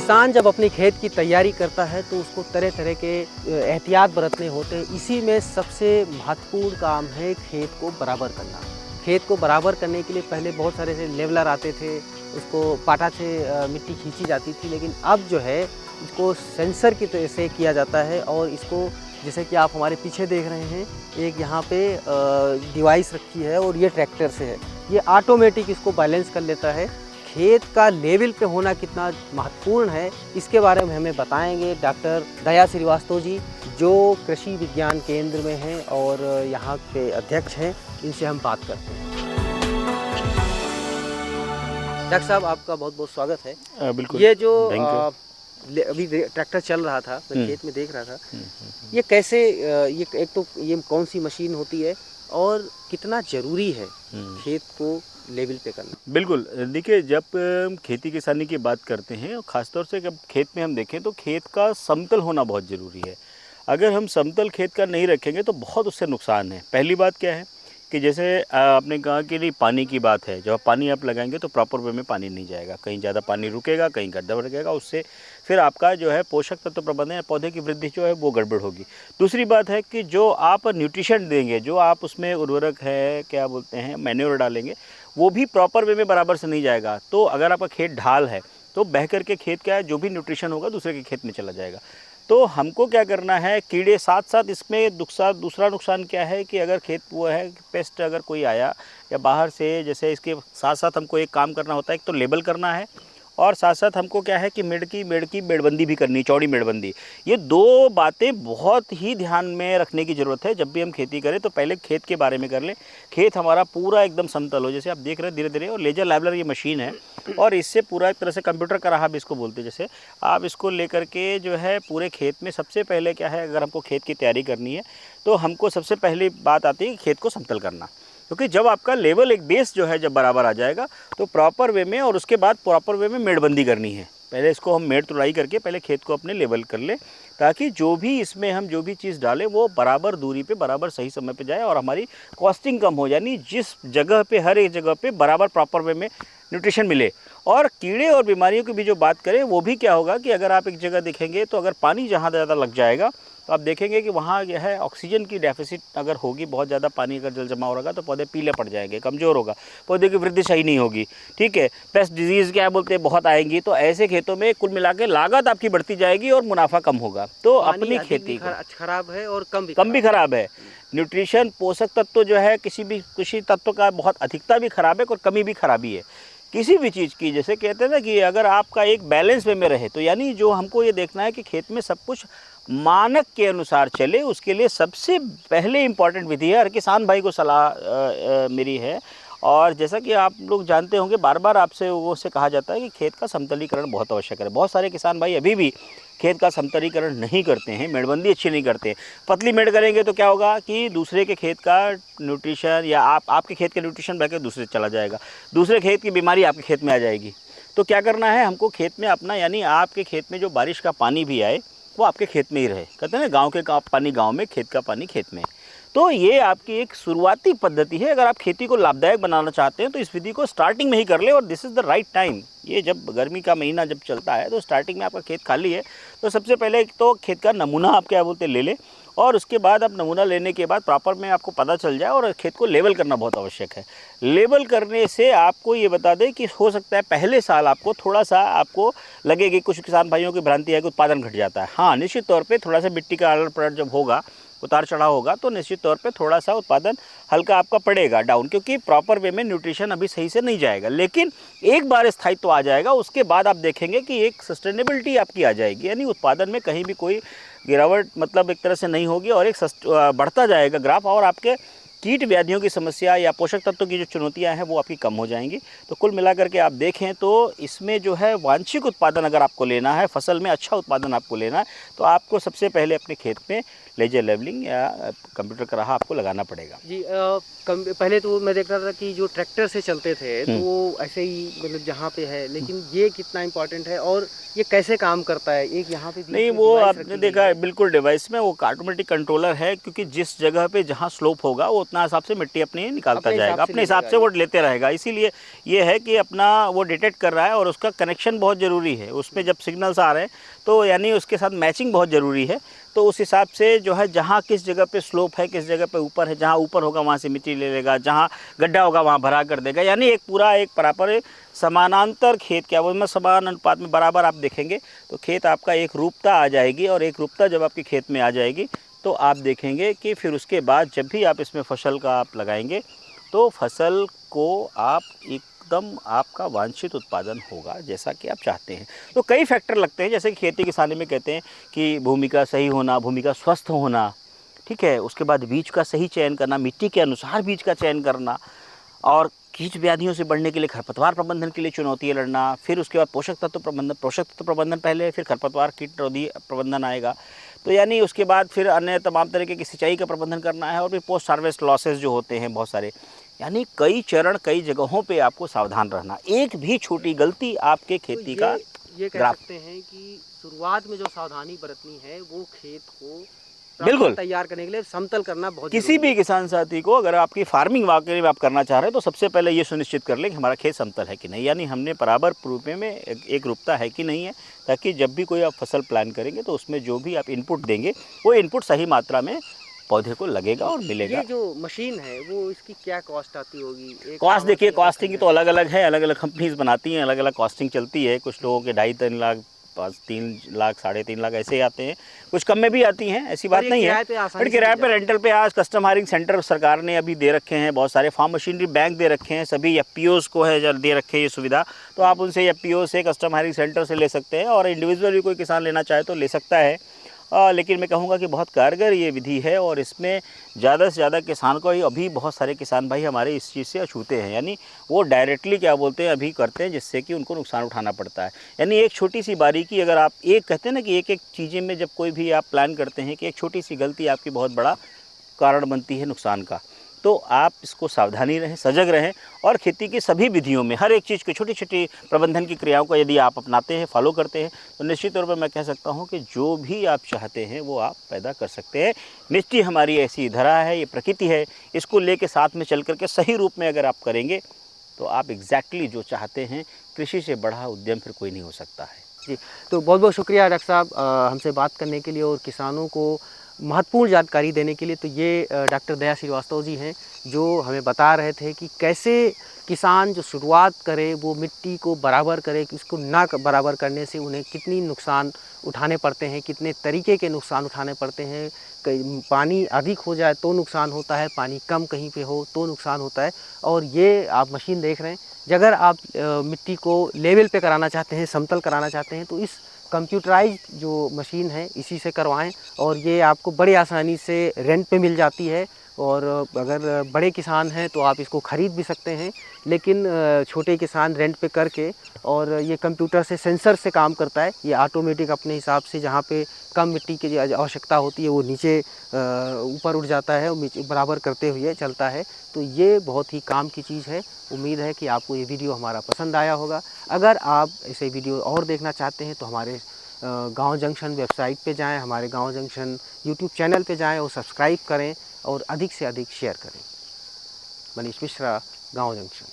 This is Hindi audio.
किसान जब अपनी खेत की तैयारी करता है तो उसको तरह तरह के एहतियात बरतने होते हैं। इसी में सबसे महत्वपूर्ण काम है खेत को बराबर करना। खेत को बराबर करने के लिए पहले बहुत सारे से लेवलर आते थे, उसको पाटा से मिट्टी खींची जाती थी, लेकिन अब जो है इसको सेंसर की तरह से किया जाता है। और इसको जैसे कि आप हमारे पीछे देख रहे हैं, एक यहाँ पे डिवाइस रखी है और ये ट्रैक्टर से है, ये ऑटोमेटिक इसको बैलेंस कर लेता है। खेत का लेवल पे होना कितना महत्वपूर्ण है, इसके बारे में हमें बताएंगे डॉक्टर दया श्रीवास्तव जी, जो कृषि विज्ञान केंद्र में हैं और यहाँ के अध्यक्ष हैं। इनसे हम बात करते हैं। डॉक्टर साहब, आपका बहुत बहुत स्वागत है। बिल्कुल। ये जो अभी ट्रैक्टर चल रहा था, मैं खेत में देख रहा था, ये कैसे ये एक तो ये कौन सी मशीन होती है और कितना ज़रूरी है खेत को लेवल पे करना? बिल्कुल, देखिए जब खेती किसानी की बात करते हैं और ख़ासतौर से जब खेत में हम देखें तो खेत का समतल होना बहुत ज़रूरी है। अगर हम समतल खेत का नहीं रखेंगे तो बहुत उससे नुकसान है। पहली बात क्या है कि जैसे आपने कहा कि नहीं, पानी की बात है, जब पानी आप लगाएंगे तो प्रॉपर वे में पानी नहीं जाएगा, कहीं ज़्यादा पानी रुकेगा, कहीं गड्ढा रुकेगा, उससे फिर आपका जो है पोषक तत्व प्रबंधन या पौधे की वृद्धि जो है वो गड़बड़ होगी। दूसरी बात है कि जो आप न्यूट्रिशन देंगे, जो आप उसमें उर्वरक है, क्या बोलते हैं, मैन्योर डालेंगे, वो भी प्रॉपर वे में बराबर से नहीं जाएगा। तो अगर आपका खेत ढाल है तो बह करके खेत क्या है, जो भी न्यूट्रिशन होगा दूसरे के खेत में चला जाएगा। तो हमको क्या करना है, कीड़े साथ साथ इसमें दूसरा नुकसान क्या है कि अगर खेत वो है, पेस्ट अगर कोई आया या बाहर से, जैसे इसके साथ साथ हमको एक काम करना होता है, एक तो लेबल करना है और साथ साथ हमको क्या है कि मेड़ की मेड़बंदी भी करनी, चौड़ी मेड़बंदी। ये दो बातें बहुत ही ध्यान में रखने की ज़रूरत है। जब भी हम खेती करें तो पहले खेत के बारे में कर लें, खेत हमारा पूरा एकदम समतल हो। जैसे आप देख रहे हैं धीरे धीरे, और लेजर लेवलर ये मशीन है और इससे पूरा एक तरह से कंप्यूटर का राह भी इसको बोलते हैं। जैसे आप इसको लेकर के जो है पूरे खेत में, सबसे पहले क्या है, अगर हमको खेत की तैयारी करनी है तो हमको सबसे पहली बात आती है कि खेत को समतल करना। क्योंकि जब आपका लेवल, एक बेस जो है जब बराबर आ जाएगा तो प्रॉपर वे में, और उसके बाद प्रॉपर वे में मेड़बंदी करनी है। पहले इसको हम मेड़ तुड़ाई करके पहले खेत को अपने लेवल कर लें, ताकि जो भी इसमें हम जो भी चीज़ डालें वो बराबर दूरी पे, बराबर सही समय पे जाए और हमारी कॉस्टिंग कम हो, यानी जिस जगह पे, हर एक जगह पे बराबर प्रॉपर वे में न्यूट्रिशन मिले। और कीड़े और बीमारियों की भी जो बात करें, वो भी क्या होगा कि अगर आप एक जगह देखेंगे तो अगर पानी जहाँ ज़्यादा लग जाएगा तो आप देखेंगे कि वहाँ यह है ऑक्सीजन की डेफिसिट अगर होगी, बहुत ज़्यादा पानी अगर जल जमा होगा तो पौधे पीले पड़ जाएंगे, कमज़ोर होगा, पौधे की वृद्धि सही नहीं होगी। ठीक है, पेस्ट डिजीज़ क्या बोलते हैं बहुत आएंगी। तो ऐसे खेतों में कुल मिला के लागत आपकी बढ़ती जाएगी और मुनाफा कम होगा। तो अपनी खेती खराब है और कम भी खराब है। न्यूट्रिशन, पोषक तत्व जो है, किसी भी कृषि तत्व का बहुत अधिकता भी खराब है और कमी भी खराबी है किसी भी चीज़ की। जैसे कहते हैं ना कि अगर आपका एक बैलेंस वे में रहे, तो यानी जो हमको ये देखना है कि खेत में सब कुछ मानक के अनुसार चले, उसके लिए सबसे पहले इम्पॉर्टेंट विधि है, हर किसान भाई को सलाह मेरी है। और जैसा कि आप लोग जानते होंगे, बार बार आपसे वो से कहा जाता है कि खेत का समतलीकरण बहुत आवश्यक है। बहुत सारे किसान भाई अभी भी खेत का समतलीकरण नहीं करते हैं, मेड़बंदी अच्छी नहीं करते। पतली मेड़ करेंगे तो क्या होगा कि दूसरे के खेत का न्यूट्रिशन, या आपके खेत का न्यूट्रिशन बह के दूसरे चला जाएगा, दूसरे खेत की बीमारी आपके खेत में आ जाएगी। तो क्या करना है हमको खेत में अपना, यानी आपके खेत में जो बारिश का पानी भी आए वो आपके खेत में ही रहे। कहते हैं ना, गाँव के पानी गाँव में, खेत का पानी खेत में। तो ये आपकी एक शुरुआती पद्धति है। अगर आप खेती को लाभदायक बनाना चाहते हैं तो इस विधि को स्टार्टिंग में ही कर ले, और this is the right time. ये जब गर्मी का महीना जब चलता है तो स्टार्टिंग में आपका खेत खाली है, तो सबसे पहले एक तो खेत का नमूना आप क्या बोलते हैं ले लें, और उसके बाद आप नमूना लेने के बाद प्रॉपर में आपको पता चल जाए, और खेत को लेवल करना बहुत आवश्यक है। लेवल करने से आपको ये बता दें कि हो सकता है पहले साल आपको थोड़ा सा आपको लगेगी, कुछ किसान भाइयों की भ्रांति है कि उत्पादन घट जाता है। हाँ, निश्चित तौर पर थोड़ा सा मिट्टी का आदान प्रदान जब होगा, उतार चढ़ाव होगा, तो निश्चित तौर पे थोड़ा सा उत्पादन हल्का आपका पड़ेगा डाउन, क्योंकि प्रॉपर वे में न्यूट्रिशन अभी सही से नहीं जाएगा। लेकिन एक बार स्थायित्व आ जाएगा, उसके बाद आप देखेंगे कि एक सस्टेनेबिलिटी आपकी आ जाएगी, यानी उत्पादन में कहीं भी कोई गिरावट मतलब एक तरह से नहीं होगी, और एक बढ़ता जाएगा ग्राफ, और आपके कीट व्याधियों की समस्या या पोषक तत्वों की जो चुनौतियां हैं वो आपकी कम हो जाएंगी। तो कुल मिलाकर के आप देखें तो इसमें जो है वांछित उत्पादन अगर आपको लेना है, फसल में अच्छा उत्पादन आपको लेना है, तो आपको सबसे पहले अपने खेत में लेजर लेवलिंग या कंप्यूटर का राह आपको लगाना पड़ेगा। जी, पहले तो मैं देख रहा था कि जो ट्रैक्टर से चलते थे तो वो ऐसे ही मतलब जहाँ पे है, लेकिन ये कितना इम्पोर्टेंट है और ये कैसे काम करता है? एक यहाँ पे नहीं, वो आपने देखा है बिल्कुल डिवाइस में वो ऑटोमेटिक कंट्रोलर है, क्योंकि जिस जगह पे जहाँ स्लोप होगा वो उतना हिसाब से मिट्टी अपनी निकालता अपने जाएगा, हिसाब से अपने हिसाब लेगा से वो ये। लेते रहेगा। इसीलिए ये है कि अपना वो डिटेक्ट कर रहा है और उसका कनेक्शन बहुत ज़रूरी है। उसमें जब सिग्नल्स आ रहे हैं तो यानी उसके साथ मैचिंग बहुत ज़रूरी है। तो उस हिसाब से जो है जहाँ किस जगह पे स्लोप है, किस जगह पे ऊपर है, जहाँ ऊपर होगा वहाँ से मिट्टी ले लेगा, जहाँ गड्ढा होगा वहाँ भरा कर देगा। यानी एक पूरा एक बराबर समानांतर खेत, क्या वो में समान अनुपात में बराबर आप देखेंगे तो खेत आपका एक रूपता आ जाएगी। और एक रूपता जब आपके खेत में आ जाएगी तो आप देखेंगे कि फिर उसके बाद जब भी आप इसमें फसल का आप लगाएंगे तो फसल को आप एकदम आपका वांछित उत्पादन होगा जैसा कि आप चाहते हैं। तो कई फैक्टर लगते हैं, जैसे कि खेती किसानी में कहते हैं कि भूमि का सही होना, भूमि का स्वस्थ होना, ठीक है, उसके बाद बीज का सही चयन करना, मिट्टी के अनुसार बीज का चयन करना, और कीट व्याधियों से बढ़ने के लिए खरपतवार प्रबंधन के लिए चुनौतियाँ लड़ना, फिर उसके बाद पोषक तत्व प्रबंधन पहले, फिर खरपतवार कीट रोधी प्रबंधन आएगा। तो यानी उसके बाद फिर अन्य तमाम तरीके की सिंचाई का प्रबंधन करना है, और फिर पोस्ट हार्वेस्ट लॉसेस जो होते हैं बहुत सारे, यानी कई चरण, कई जगहों पे आपको सावधान रहना। एक भी छोटी गलती आपके खेती तो का ये कह ग्राफ, सकते हैं कि शुरुआत में जो सावधानी बरतनी है वो खेत को बिल्कुल प्रॉपर तैयार करने के लिए समतल करना बहुत किसी जरूरी भी है। किसान साथी को अगर आपकी फार्मिंग वाकई में आप करना चाह रहे हैं तो सबसे पहले ये सुनिश्चित कर लें कि हमारा खेत समतल है कि नहीं, यानी हमने बराबर रूप में एक रूपता है कि नहीं है, ताकि जब भी कोई आप फसल प्लान करेंगे तो उसमें जो भी आप इनपुट देंगे वो इनपुट सही मात्रा में पौधे को लगेगा और मिलेगा। ये जो मशीन है वो इसकी क्या कॉस्ट आती होगी? एक कॉस्ट पावर देखिए, से अगर कॉस्टिंग की तो खरीदें अलग अलग है, अलग अलग कंपनीज बनाती हैं, अलग अलग कॉस्टिंग चलती है। कुछ लोगों के 2.5-3 लाख, 3 लाख, 3.5 लाख ऐसे आते हैं, कुछ कम में भी आती हैं, ऐसी पर बात ये नहीं है। किराए पे बट आसानी से किराए मिल पे, जाती रेंटल पे आज कस्टम हायरिंग सेंटर सरकार ने अभी दे रखे हैं, बहुत सारे फार्म मशीनरी बैंक दे रखे हैं, सभी एफपीओज को है दे रखे हैं ये सुविधा। तो आप उनसे एफपीओ से, कस्टम हायरिंग सेंटर से ले सकते हैं, और इंडिविजुअल भी कोई किसान लेना चाहे तो ले सकता है। लेकिन मैं कहूँगा कि बहुत कारगर ये विधि है, और इसमें ज़्यादा से ज़्यादा किसान को ही, अभी बहुत सारे किसान भाई हमारे इस चीज़ से अछूते हैं, यानी वो डायरेक्टली क्या बोलते हैं अभी करते हैं, जिससे कि उनको नुकसान उठाना पड़ता है। यानी एक छोटी सी बारीकी, अगर आप एक कहते हैं ना कि एक एक चीज़ें में जब कोई भी आप प्लान करते हैं कि एक छोटी सी गलती आपकी बहुत बड़ा कारण बनती है नुकसान का, तो आप इसको सावधानी रहें, सजग रहें, और खेती की सभी विधियों में हर एक चीज़ को, छोटी छोटी प्रबंधन की क्रियाओं को यदि आप अपनाते हैं, फॉलो करते हैं, तो निश्चित तौर पर मैं कह सकता हूं कि जो भी आप चाहते हैं वो आप पैदा कर सकते हैं। मिट्टी हमारी ऐसी धरा है, ये प्रकृति है, इसको लेके साथ में चल करके सही रूप में अगर आप करेंगे तो आप एग्जैक्टली जो चाहते हैं, कृषि से बड़ा उद्यम फिर कोई नहीं हो सकता है। जी, तो बहुत बहुत शुक्रिया डॉक्टर साहब हमसे बात करने के लिए और किसानों को महत्वपूर्ण जानकारी देने के लिए। तो ये डॉक्टर दया श्रीवास्तव जी हैं जो हमें बता रहे थे कि कैसे किसान जो शुरुआत करे वो मिट्टी को बराबर करे, कि उसको ना बराबर करने से उन्हें कितनी नुकसान उठाने पड़ते हैं, कितने तरीके के नुकसान उठाने पड़ते हैं। कहीं पानी अधिक हो जाए तो नुकसान होता है, पानी कम कहीं पे हो तो नुकसान होता है। और ये आप मशीन देख रहे हैं, अगर आप मिट्टी को लेवल पे कराना चाहते हैं, समतल कराना चाहते हैं, तो इस कंप्यूटराइज्ड जो मशीन है इसी से करवाएं। और ये आपको बड़ी आसानी से रेंट पे मिल जाती है, और अगर बड़े किसान हैं तो आप इसको ख़रीद भी सकते हैं। लेकिन छोटे किसान रेंट पे करके, और ये कंप्यूटर से, सेंसर से काम करता है, ये ऑटोमेटिक अपने हिसाब से जहाँ पे कम मिट्टी की आवश्यकता होती है वो नीचे ऊपर उठ जाता है, बराबर करते हुए चलता है। तो ये बहुत ही काम की चीज़ है। उम्मीद है कि आपको ये वीडियो हमारा पसंद आया होगा। अगर आप ऐसे वीडियो और देखना चाहते हैं तो हमारे गांव जंक्शन वेबसाइट पे जाएं, हमारे गांव जंक्शन यूट्यूब चैनल पे जाएं और सब्सक्राइब करें, और अधिक से अधिक शेयर करें। मनीष मिश्रा, गांव जंक्शन।